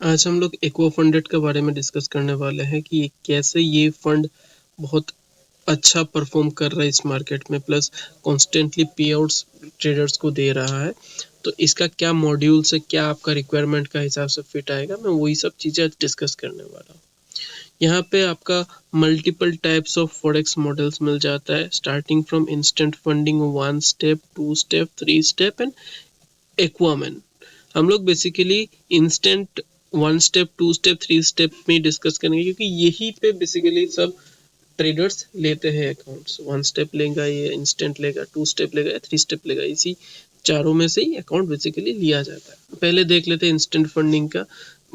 आज हम लोग एक्वा फंडेड के बारे में डिस्कस करने वाले हैं कि कैसे ये फंड बहुत अच्छा परफॉर्म कर रहा है इस मार्केट में, प्लस कॉन्स्टेंटली पे आउट्स ट्रेडर्स को दे रहा है। तो इसका क्या मॉड्यूल से क्या आपका रिक्वायरमेंट का हिसाब से फिट आएगा, मैं वही सब चीज़ें डिस्कस करने वाला हूँ। यहाँ पे आपका multiple types of forex models मिल जाता है, starting from instant funding 1 step 2 step 3 step and Aquaman. हम लोग basically instant 1 step 2 step 3 step में डिस्कस करेंगे, क्योंकि यही पे बेसिकली सब ट्रेडर्स लेते हैं अकाउंट्स। 1 स्टेप लेगा, ये इंस्टेंट लेगा, 2 स्टेप लेगा या 3 स्टेप लेगा, इसी चारों में से ही अकाउंट बेसिकली लिया जाता है। पहले देख लेते हैं इंस्टेंट फंडिंग का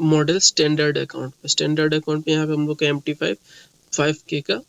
model standard account. Standard account में यहाँ पे हम लोग का MT5 5K का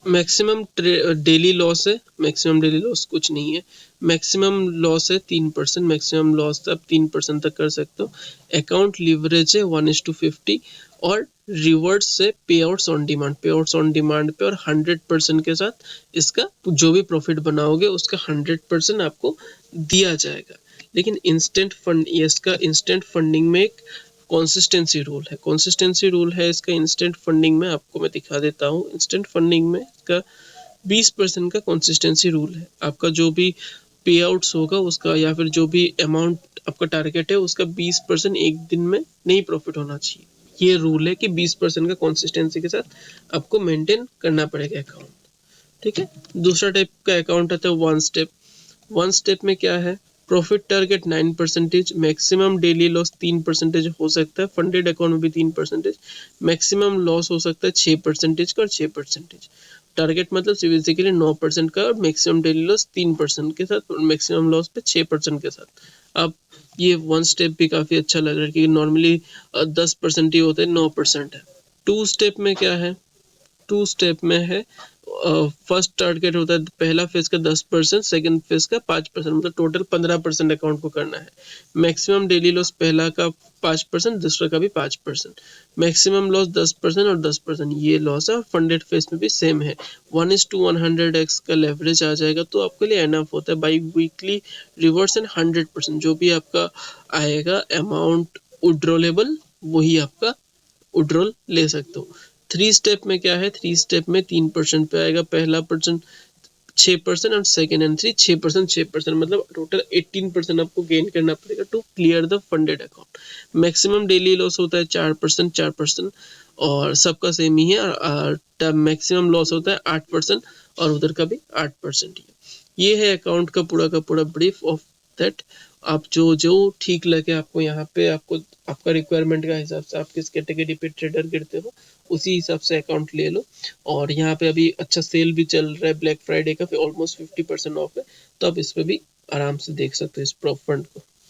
मैक्सिमम डेली लॉस है। मैक्सिमम डेली लॉस कुछ नहीं है, मैक्सिमम लॉस है 3%। मैक्सिमम लॉस आप 3% तक कर सकते हो। अकाउंट लीवरेज है 1:50 और रिवर्ड्स से पे आउट्स ऑन डिमांड। पे आउट्स ऑन डिमांड पे और 100% के साथ इसका जो भी प्रॉफिट बनाओगे उसका 100% आपको दिया जाएगा। लेकिन इंस्टेंट फंड, इसका इंस्टेंट फंडिंग में एक कंसिस्टेंसी रूल है। कंसिस्टेंसी रूल है इसका इंस्टेंट फंडिंग में, आपको मैं दिखा देता हूँ। इंस्टेंट फंडिंग में इसका 20% का कंसिस्टेंसी रूल है। आपका जो भी पे आउट्स होगा उसका, या फिर जो भी अमाउंट आपका टारगेट है उसका 20% एक दिन में नहीं प्रॉफिट होना चाहिए। ये रूल है कि 20% का कंसिस्टेंसी के साथ आपको मेंटेन करना पड़ेगा अकाउंट। ठीक है। दूसरा टाइप का अकाउंट आता है 1 स्टेप। 1 स्टेप में क्या है, profit target 9%, maximum daily loss 3% हो सकता है। फंडेड अकाउंट में भी 3%, मैक्सिमम लॉस हो सकता है 6% का और 6%। टारगेट मतलब बेसिकली 9% का और मैक्सिमम डेली लॉस 3% के साथ और मैक्सिमम लॉस पे 6% के साथ। अब ये 1 स्टेप भी काफ़ी अच्छा लग रहा है, क्योंकि नॉर्मली 10% ही होते हैं, 9% है। 2 स्टेप में क्या है, 2 स्टेप में है फर्स्ट टारगेट होता है पहला फेज का 10%, सेकंड फेज का 5%, मतलब टोटल 15% अकाउंट को करना है। मैक्सिमम डेली लॉस पहला का 5%, दूसरा का भी 5%। मैक्सिमम लॉस 10% और 10%, ये लॉस है। और फंडेड फेज में भी सेम है, 1:100x का लेवरेज आ जाएगा तो आपके लिए एनफ होता है। बाई वीकली रिवर्स एंड 100%, जो भी आपका आएगा अमाउंट विड्रॉलेबल वही आपका विड्रॉल ले सकते हो। 3 स्टेप में क्या है, 3 स्टेप में 3% पे आएगा पहला पर्सन, 6% और सेकेंड एंड 6%, 6%, मतलब टोटल 18% आपको गेन करना पड़ेगा to clear the funded account. Maximum daily loss होता है 4%, 4%, और सबका सेम ही है। और मैक्सिमम लॉस होता है 8% और उधर का भी 8% ही है। ये है अकाउंट का पूरा ब्रीफ ऑफ दैट। आप जो जो ठीक लगे आपको, यहाँ पे आपको आपका रिक्वायरमेंट का हिसाब से आप किस कैटेगरी पे ट्रेडर गिरते हो उसी हिसाब से अकाउंट ले लो। और यहाँ पे अभी अच्छा सेल भी चल रहा है ब्लैक फ्राइडे का, ऑलमोस्ट 50% ऑफ है, तो आप इस पे भी आराम से देख सकते हो इस प्रॉप फंड को।